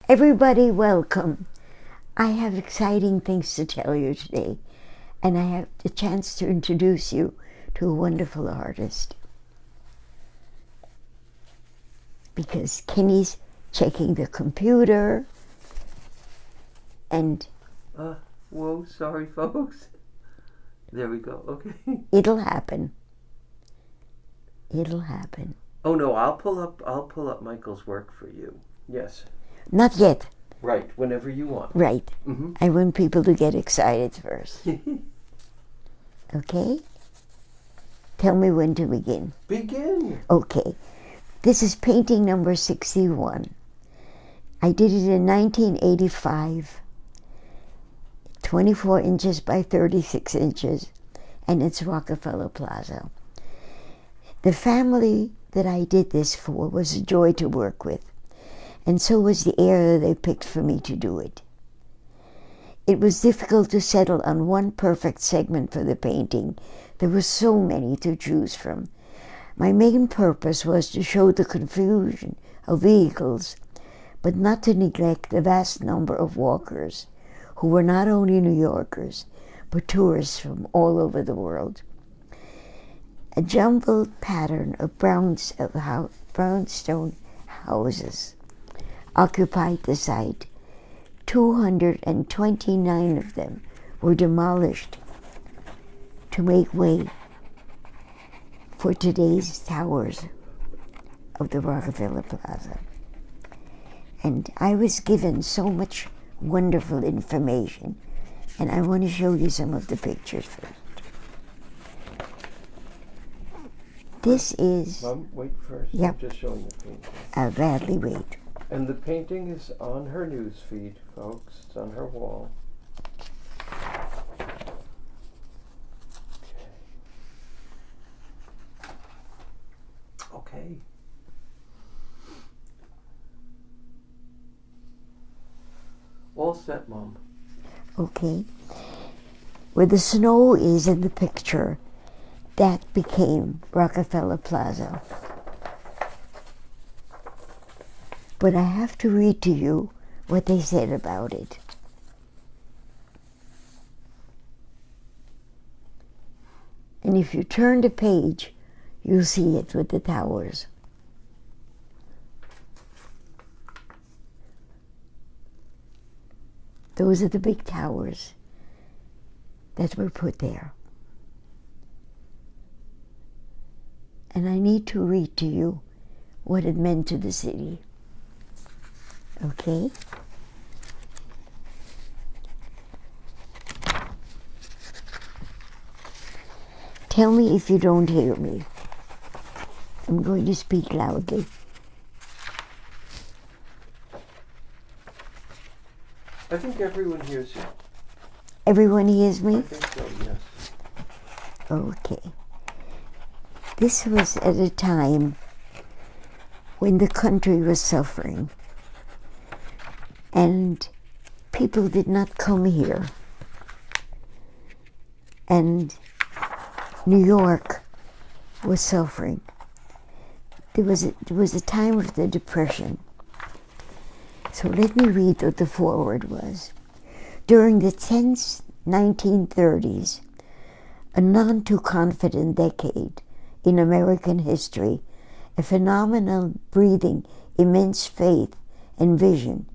Everybody, welcome. I have exciting things to tell you today, and I have the chance to introduce you to a wonderful artist. Because Kenny's checking the computer, and Whoa, sorry, folks. There we go. Okay. it'll happen. It'll happen. Oh no, I'll pull up Michael's work for you. Yes. Not yet. Right. Whenever you want. Right. Mm-hmm. I want people to get excited first. Okay? Tell me when to begin. Begin. Okay. This is painting number 61. I did it in 1985. 24 inches by 36 inches. And it's Rockefeller Plaza. The family that I did this for was a joy to work with. And so was the area they picked for me to do it. It was difficult to settle on one perfect segment for the painting. There were so many to choose from. My main purpose was to show the confusion of vehicles, but not to neglect the vast number of walkers who were not only New Yorkers, but tourists from all over the world. A jumbled pattern of brownstone houses occupied the site. 229 of them were demolished to make way for today's towers of the Rockefeller Plaza. And I was given so much wonderful information, and I want to show you some of the pictures first. This is... Mom, wait first. Yep. I'm just showing the painting. I'll gladly wait. And the painting is on her news feed, folks. It's on her wall. Okay. All set, Mom. Okay. Where the snow is in the picture, that became Rockefeller Plaza. But I have to read to you what they said about it. And if you turn the page, you'll see it with the towers. Those are the big towers that were put there. And I need to read to you what it meant to the city. Okay? Tell me if you don't hear me. I'm going to speak loudly. I think everyone hears you. Everyone hears me? I think so, yes. Okay. This was at a time when the country was suffering, and people did not come here. And New York was suffering. There was a time of the Depression. So let me read what the foreword was. During the tense 1930s, a none too confident decade in American history, a phenomenal breathing immense faith and vision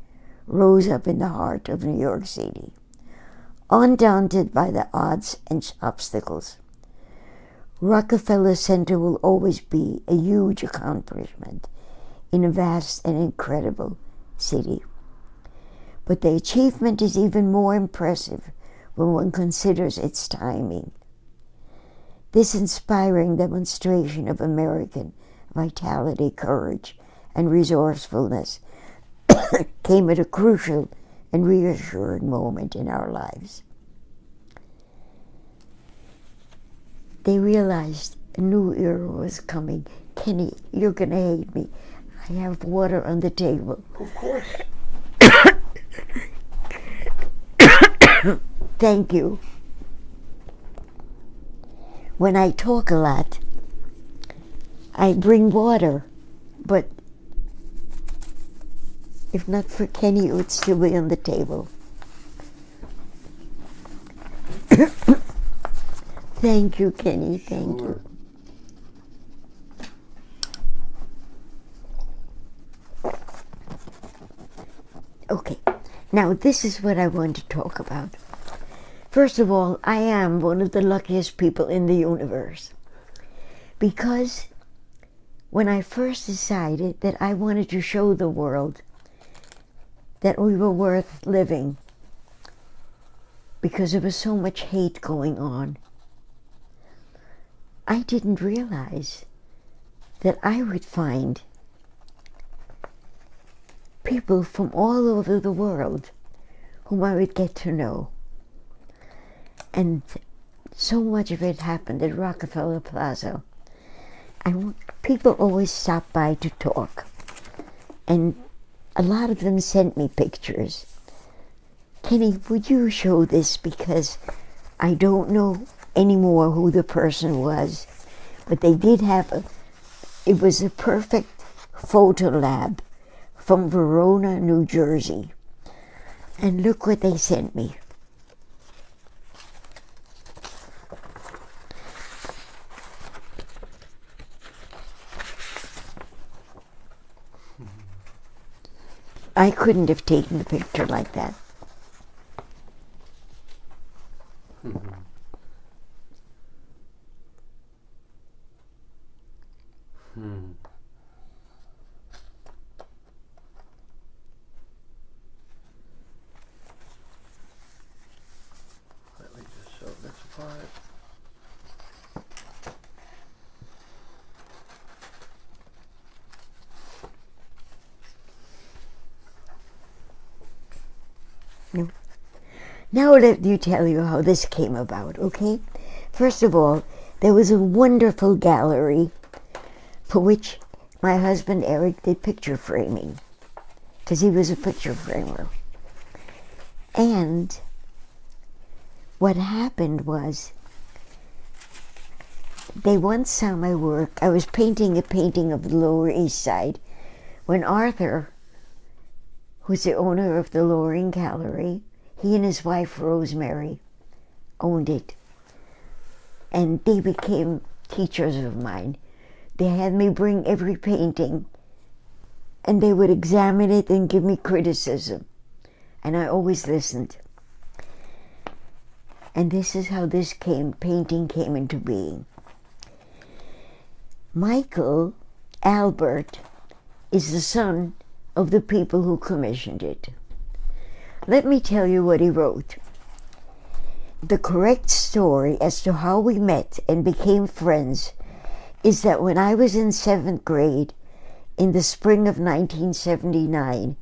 rose up in the heart of New York City, undaunted by the odds and obstacles. Rockefeller Center will always be a huge accomplishment in a vast and incredible city. But the achievement is even more impressive when one considers its timing. This inspiring demonstration of American vitality, courage, and resourcefulness came at a crucial and reassuring moment in our lives. They realized a new era was coming. Kenny, you're going to hate me. I have water on the table. Of course. Thank you. When I talk a lot, I bring water, but If not for Kenny, it would still be on the table. Thank you, Kenny. Thank you. Okay, now this is what I want to talk about. First of all, I am one of the luckiest people in the universe, because when I first decided that I wanted to show the world that we were worth living, because there was so much hate going on, I didn't realize that I would find people from all over the world whom I would get to know. And so much of it happened at Rockefeller Plaza. People always stop by to talk, and a lot of them sent me pictures. Kenny, would you show this, because I don't know anymore who the person was, but they did have it was a perfect photo lab from Verona, New Jersey. And look what they sent me. I couldn't have taken a picture like that. Let me just show this part. Now let me tell you how this came about, okay? First of all, there was a wonderful gallery for which my husband Eric did picture framing, because he was a picture framer. And what happened was, they once saw my work. I was painting a painting of the Lower East Side when Arthur, who's the owner of the Loring Gallery, he and his wife Rosemary owned it, and they became teachers of mine. They had me bring every painting, and they would examine it and give me criticism, and I always listened. And this is how this painting came into being. Michael Albert is the son of the people who commissioned it. Let me tell you what he wrote. The correct story as to how we met and became friends is that when I was in 7th grade, in the spring of 1979,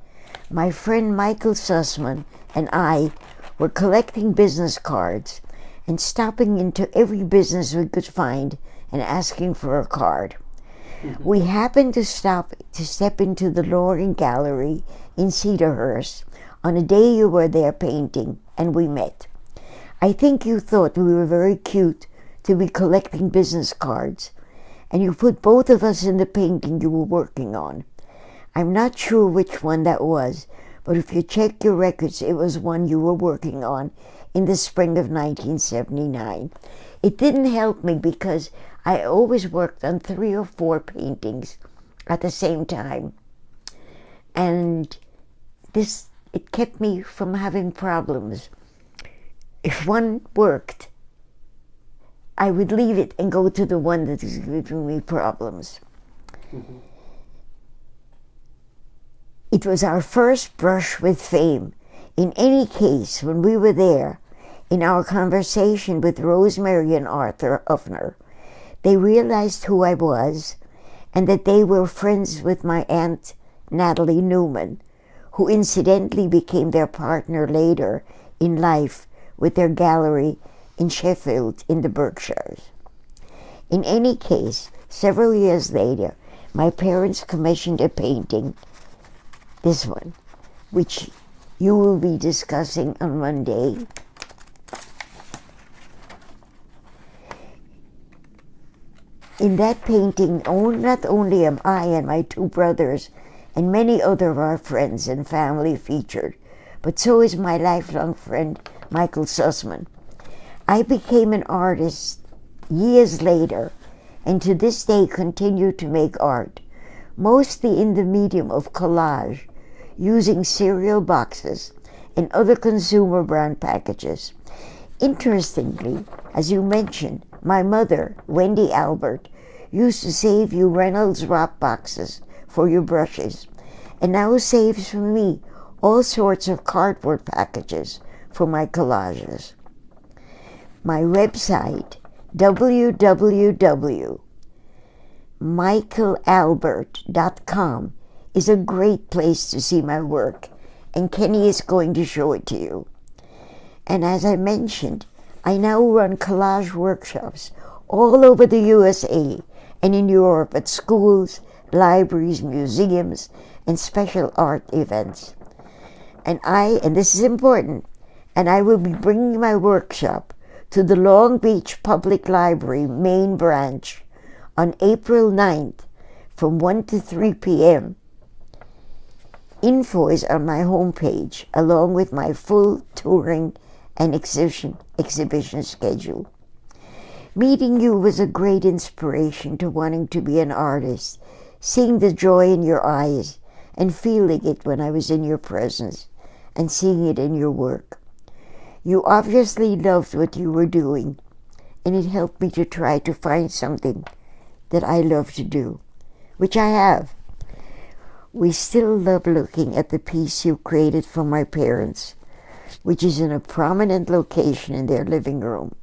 my friend Michael Sussman and I were collecting business cards and stopping into every business we could find and asking for a card. We happened to step into the Loring Gallery in Cedarhurst on a day you were there painting, and we met. I think you thought we were very cute to be collecting business cards, and you put both of us in the painting you were working on. I'm not sure which one that was, but if you check your records, it was one you were working on in the spring of 1979. It didn't help me because I always worked on 3 or 4 paintings at the same time, and it kept me from having problems. If one worked, I would leave it and go to the one that is giving me problems. It was our first brush with fame. In any case, when we were there, in our conversation with Rosemary and Arthur Uffner, they realized who I was and that they were friends with my aunt Natalie Newman, who incidentally became their partner later in life with their gallery in Sheffield in the Berkshires. In any case, several years later, my parents commissioned a painting, this one, which you will be discussing on Monday. In that painting, not only am I and my 2 brothers and many other of our friends and family featured, but so is my lifelong friend Michael Sussman. I became an artist years later, and to this day continue to make art, mostly in the medium of collage, using cereal boxes and other consumer brand packages. Interestingly, as you mentioned, my mother, Wendy Albert, used to save you Reynolds Wrap boxes for your brushes, and now saves for me all sorts of cardboard packages for my collages. My website, www.michaelalbert.com, is a great place to see my work, and Kenny is going to show it to you. And as I mentioned, I now run collage workshops all over the USA and in Europe at schools, libraries, museums, and special art events. And this is important, and I will be bringing my workshop to the Long Beach Public Library main branch on April 9th from 1 to 3 p.m. Info is on my homepage, along with my full touring and exhibition schedule. Meeting you was a great inspiration to wanting to be an artist, seeing the joy in your eyes and feeling it when I was in your presence and seeing it in your work. You obviously loved what you were doing, and it helped me to try to find something that I love to do, which I have. We still love looking at the piece you created for my parents, which is in a prominent location in their living room.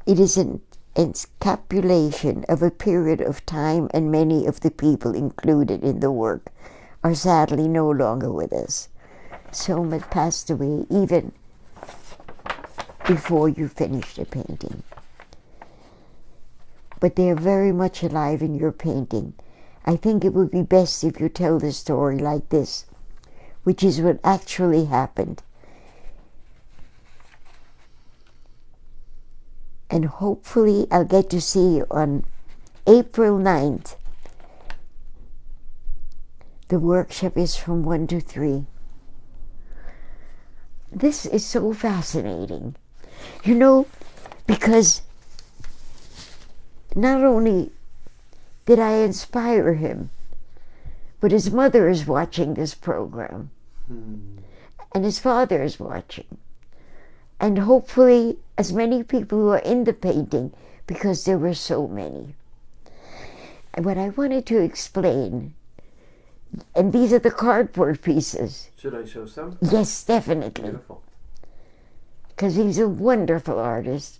It is an encapsulation of a period of time, and many of the people included in the work are sadly no longer with us. Some had passed away even before you finished the painting. But they are very much alive in your painting. I think it would be best if you tell the story like this, which is what actually happened. And hopefully I'll get to see you on April 9th. The workshop is from 1 to 3. This is so fascinating. You know, because not only did I inspire him, but his mother is watching this program. And his father is watching. And hopefully as many people who are in the painting, because there were so many. And what I wanted to explain, and these are the cardboard pieces. Should I show some? Yes, definitely. Beautiful. Because he's a wonderful artist.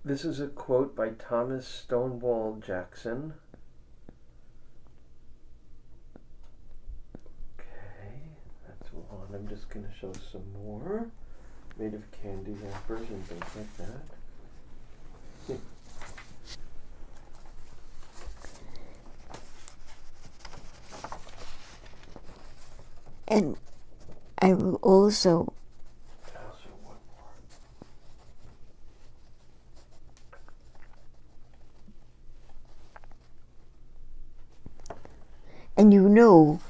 This is a quote by Thomas Stonewall Jackson. Okay, that's one. I'm just going to show some more. Made of candy wrappers and things like that. And I will also I'll show one more. and you know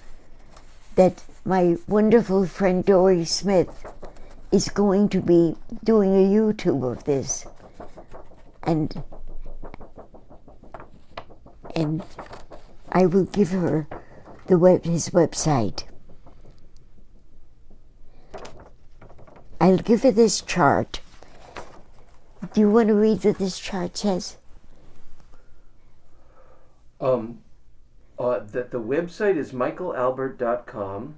that my wonderful friend Dory Smith is going to be doing a YouTube of this, and I will give her his website. I'll give her this chart. Do you want to read what this chart says? The website is michaelalbert.com,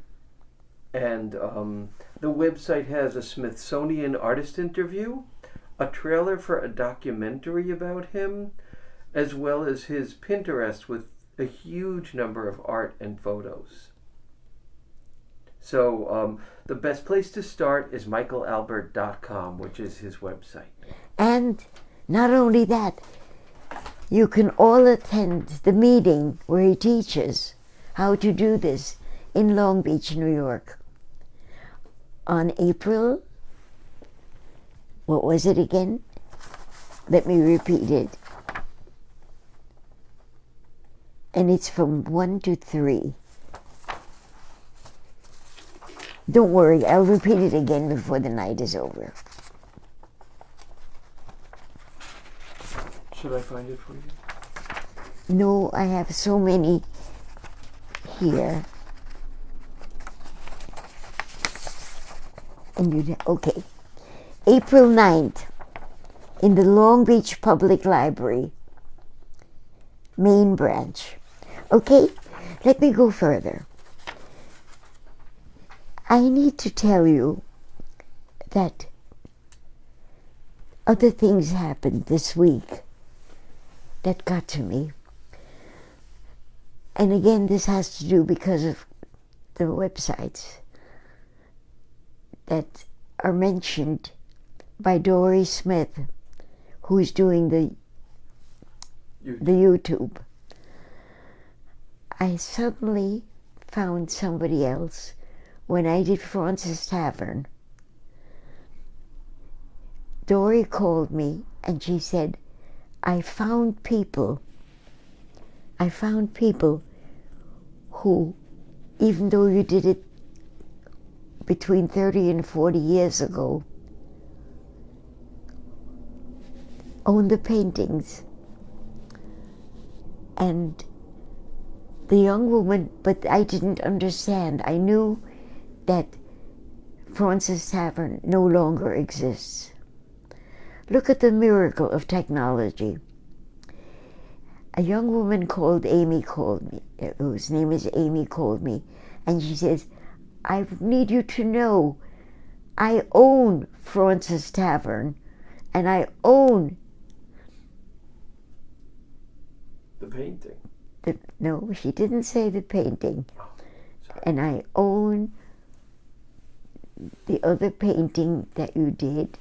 and the website has a Smithsonian artist interview, a trailer for a documentary about him, as well as his Pinterest with a huge number of art and photos. So the best place to start is michaelalbert.com, which is his website. And not only that, you can all attend the meeting where he teaches how to do this in Long Beach, New York, on April, what was it again? Let me repeat it. and it's from 1 to 3. Don't worry, I'll repeat it again before the night is over. Should I find it for you? No, I have so many here. And okay. April 9th, in the Long Beach Public Library, main branch. Okay, let me go further. I need to tell you that other things happened this week that got to me. And again, this has to do because of the websites that are mentioned by Dory Smith, who's doing the YouTube. I suddenly found somebody else when I did Francis Tavern. Dory called me and she said, I found people who, even though you did it between 30 and 40 years ago, own the paintings. And the young woman, but I didn't understand. I knew that Francis Tavern no longer exists. Look at the miracle of technology. A young woman called Amy called me, whose name is Amy, called me, and she says, I need you to know I own Francis Tavern, and I own the painting. No, she didn't say the painting. Oh, sorry. And I own the other painting that you did.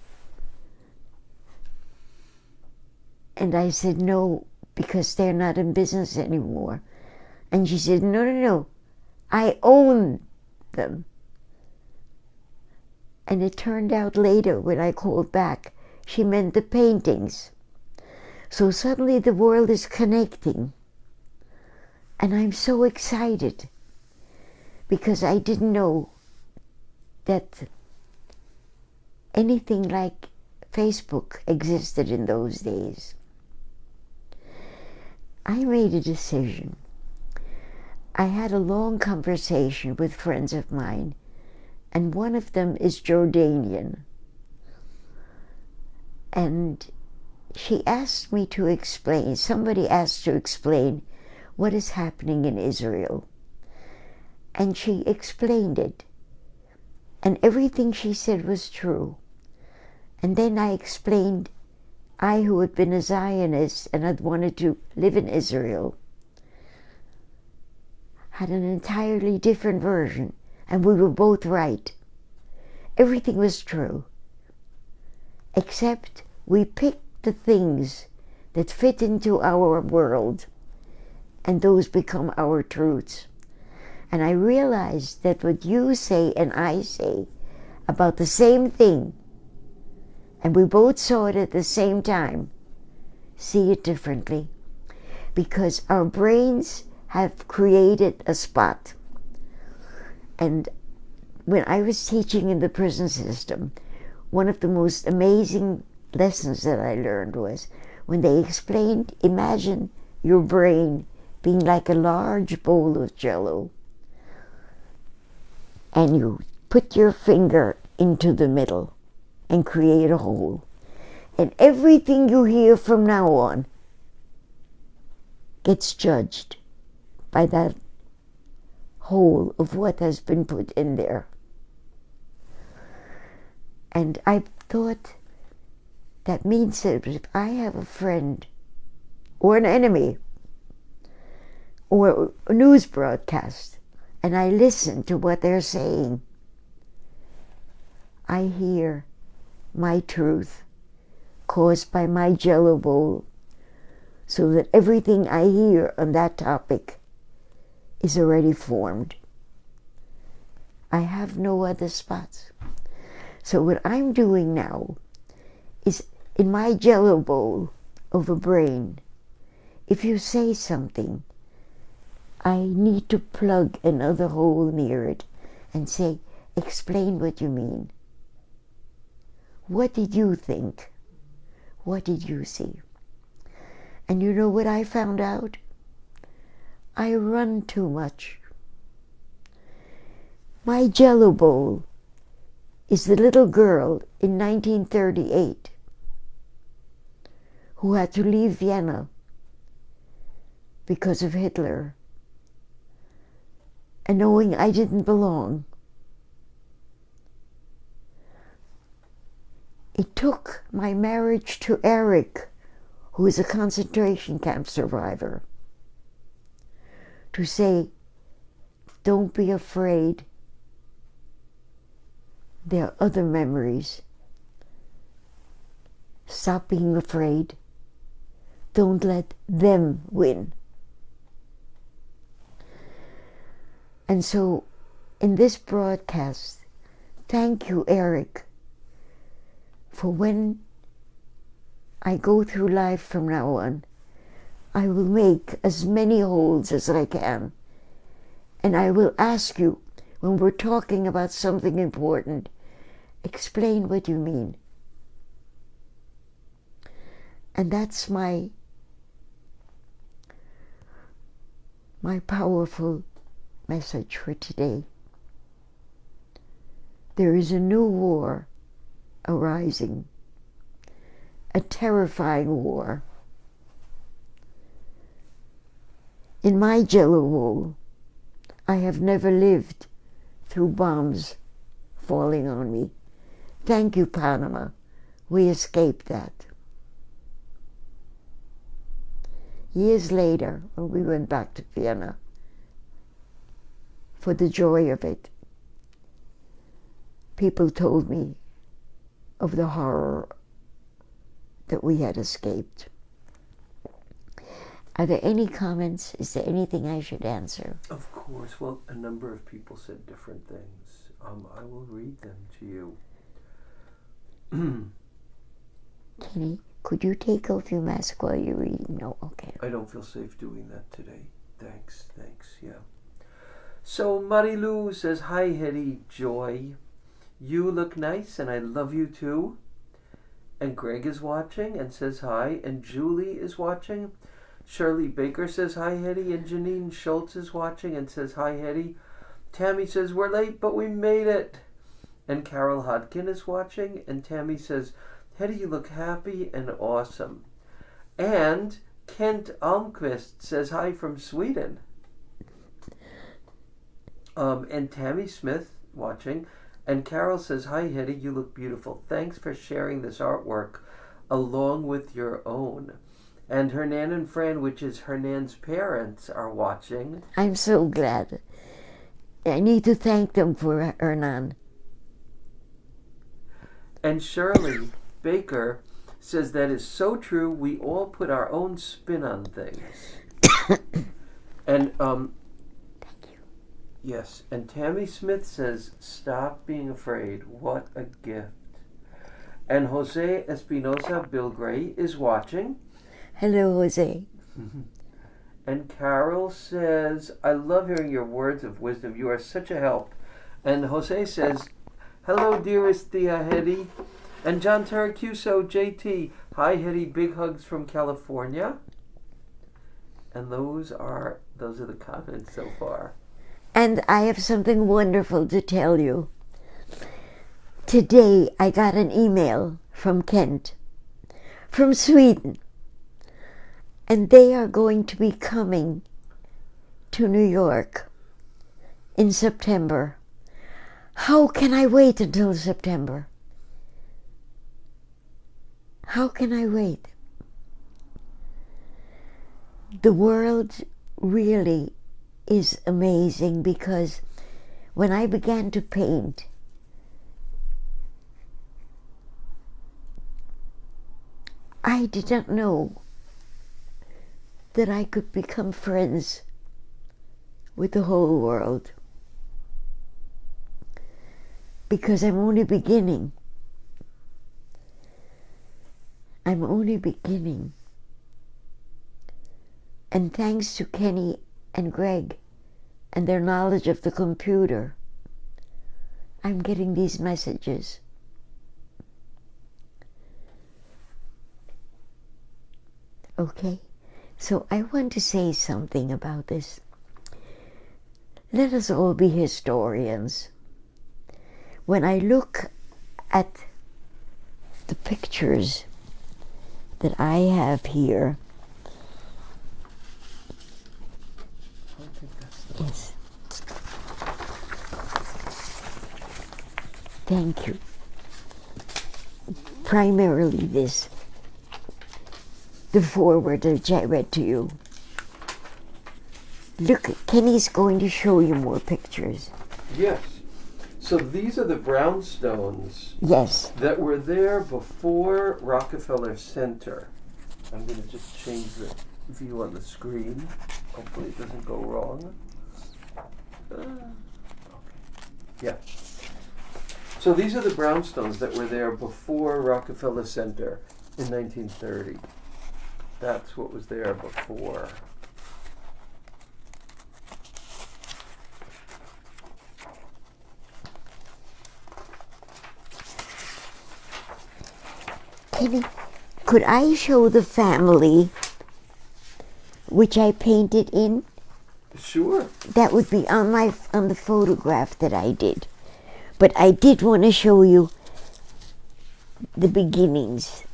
And I said, no, because they're not in business anymore. And she said, no, I own them. And it turned out later, when I called back, she meant the paintings. So suddenly the world is connecting. And I'm so excited, because I didn't know that anything like Facebook existed in those days. I made a decision. I had a long conversation with friends of mine, and one of them is Jordanian. And she asked me to explain, somebody asked to explain what is happening in Israel. And she explained it. And everything she said was true. And then I explained, I who had been a Zionist and had wanted to live in Israel, had an entirely different version, and we were both right. Everything was true, except we picked the things that fit into our world, and those become our truths. And I realized that what you say and I say about the same thing, and we both saw it at the same time, see it differently, because our brains have created a spot. And when I was teaching in the prison system, one of the most amazing lessons that I learned was when they explained, imagine your brain being like a large bowl of Jell-O, and you put your finger into the middle and create a hole. And everything you hear from now on gets judged by that hole of what has been put in there. And I thought that means that if I have a friend or an enemy or a news broadcast and I listen to what they're saying, I hear my truth caused by my Jell-O bowl, so that everything I hear on that topic is already formed. I have no other spots. So what I'm doing now is, in my Jell-O bowl of a brain, if you say something I need to plug another hole near it and say, explain what you mean. What did you think? What did you see? And you know what I found out? I run too much. My Jello bowl is the little girl in 1938 who had to leave Vienna because of Hitler, and knowing I didn't belong. It took my marriage to Eric, who is a concentration camp survivor, to say, don't be afraid. There are other memories. Stop being afraid. Don't let them win. And so, in this broadcast, thank you, Eric, for when I go through life from now on, I will make as many holes as I can. And I will ask you, when we're talking about something important, explain what you mean. And that's my powerful message for today. There is a new war arising, a terrifying war. In my Jello bowl, I have never lived through bombs falling on me. Thank you, Panama. We escaped that. Years later, when we went back to Vienna, for the joy of it, people told me of the horror that we had escaped. Are there any comments? Is there anything I should answer? Of course. Well, a number of people said different things. I will read them to you. Kenny, could you take off your mask while you read? No, okay. I don't feel safe doing that today. Thanks, yeah. So Marilu says, hi Hedy, Joy. You look nice and I love you too. And Greg is watching and says hi. And Julie is watching. Shirley Baker says hi Hedy. And Janine Schultz is watching and says hi Hedy. Tammy says, we're late but we made it. And Carol Hodkin is watching. And Tammy says, Hedy, you look happy and awesome. And Kent Almqvist says hi from Sweden. And Tammy Smith watching. And Carol says, hi Hedy, you look beautiful. Thanks for sharing this artwork along with your own. And Hernan and Fran, which is Hernan's parents, are watching. I'm so glad. I need to thank them for Hernan. And Shirley Baker says that is so true. We all put our own spin on things. And Thank you. yes, and Tammy Smith says, stop being afraid. What a gift. And Jose Espinosa Bill Gray is watching. Hello, Jose. And Carol says, I love hearing your words of wisdom. You are such a help. And Jose says, hello, dearest Thea Hedy. And John Taracuso, JT, hi Hedy, big hugs from California. And those are the comments so far. And I have something wonderful to tell you. Today I got an email from Kent, from Sweden. And they are going to be coming to New York in September. How can I wait until September? How can I wait? The world really is amazing, because when I began to paint, I didn't know that I could become friends with the whole world, because I'm only beginning. I'm only beginning. And thanks to Kenny and Greg and their knowledge of the computer. I'm getting these messages. Okay, so I want to say something about this. Let us all be historians. When I look at the pictures that I have here, yes, thank you. Primarily this, the foreword which I read to you. Look, Kenny's going to show you more pictures. Yes. So these are the brownstones. Yes. That were there before Rockefeller Center. I'm going to just change the view on the screen. Hopefully it doesn't go wrong. Okay. Yeah. So these are the brownstones that were there before Rockefeller Center in 1930. That's what was there before. Kenny, could I show the family which I painted in? Sure. That would be on the photograph that I did. But I did want to show you the beginnings.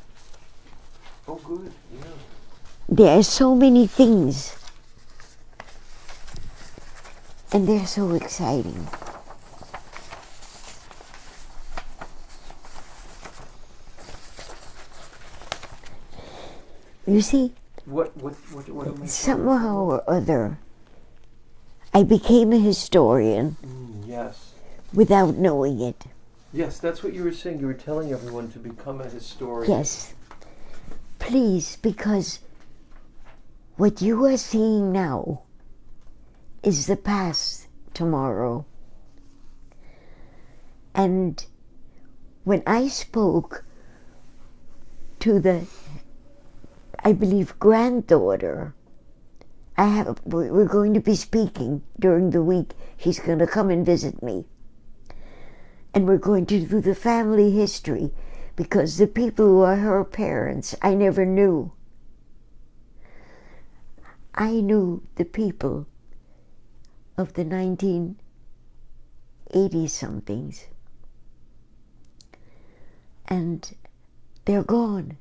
Oh, good. Yeah. There are so many things. And they're so exciting. You see, What am I somehow or other, I became a historian yes. without knowing it. Yes, that's what you were saying. You were telling everyone to become a historian. Yes. Please, because what you are seeing now is the past tomorrow. And when I spoke to the, I believe, granddaughter, we're going to be speaking during the week. She's going to come and visit me. And we're going to do the family history, because the people who are her parents, I never knew. I knew the people of the 1980-somethings. And they're gone.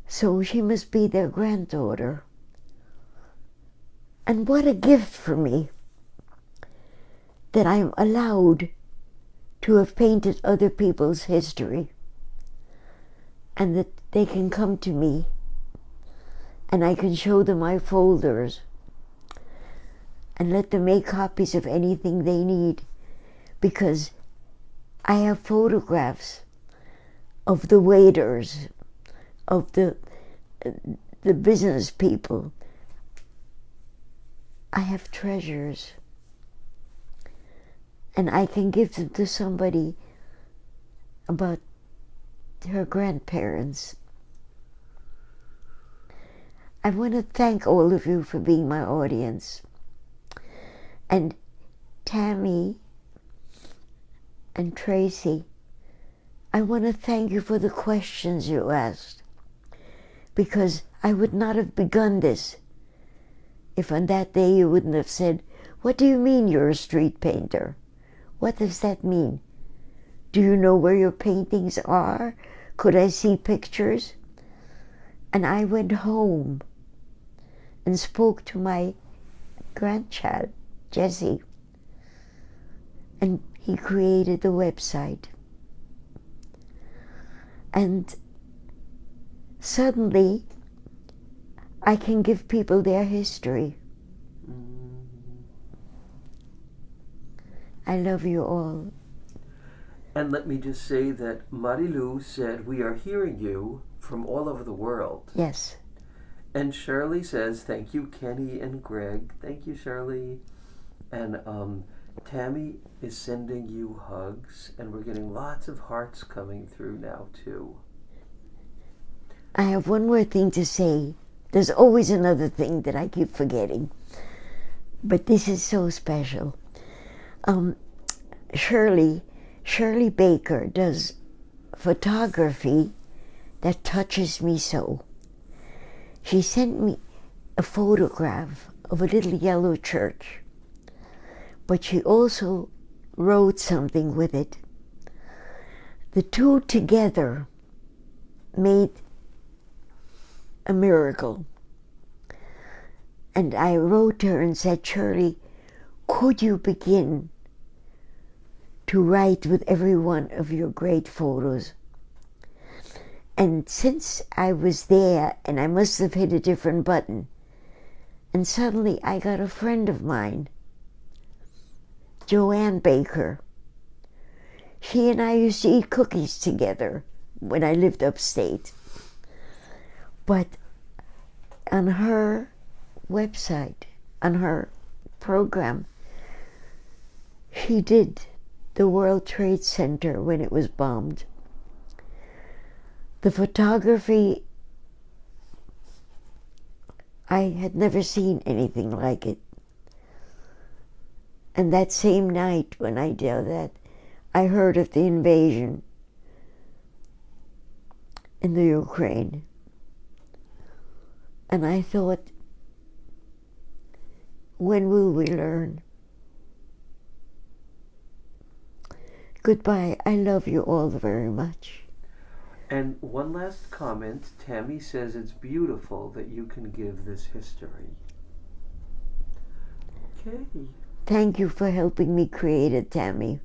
So she must be their granddaughter. And what a gift for me that I'm allowed to have painted other people's history, and that they can come to me and I can show them my folders and let them make copies of anything they need, because I have photographs of the waiters, of the business people. I have treasures, and I can give them to somebody about her grandparents. I want to thank all of you for being my audience. And Tammy and Tracy, I want to thank you for the questions you asked, because I would not have begun this if on that day you wouldn't have said, "What do you mean you're a street painter? What does that mean? Do you know where your paintings are? Could I see pictures?" And I went home and spoke to my grandchild, Jesse, and he created the website. And suddenly, I can give people their history. I love you all. And let me just say that Marilu said, "We are hearing you from all over the world." Yes. And Shirley says, "Thank you, Kenny and Greg." Thank you, Shirley. And Tammy is sending you hugs, and we're getting lots of hearts coming through now, too. I have one more thing to say. There's always another thing that I keep forgetting. But this is so special. Shirley Baker does photography that touches me so. She sent me a photograph of a little yellow church, but she also wrote something with it. The two together made a miracle. And I wrote to her and said, Shirley, could you begin to write with every one of your great photos? And since I was there, and I must have hit a different button, and suddenly I got a friend of mine, Joanne Baker. She and I used to eat cookies together when I lived upstate. But on her website, on her program, she did the World Trade Center when it was bombed. The photography, I had never seen anything like it. And that same night when I did that, I heard of the invasion in the Ukraine. And I thought, when will we learn? Goodbye. I love you all very much. And one last comment. Tammy says it's beautiful that you can give this history. Okay. Thank you for helping me create it, Tammy.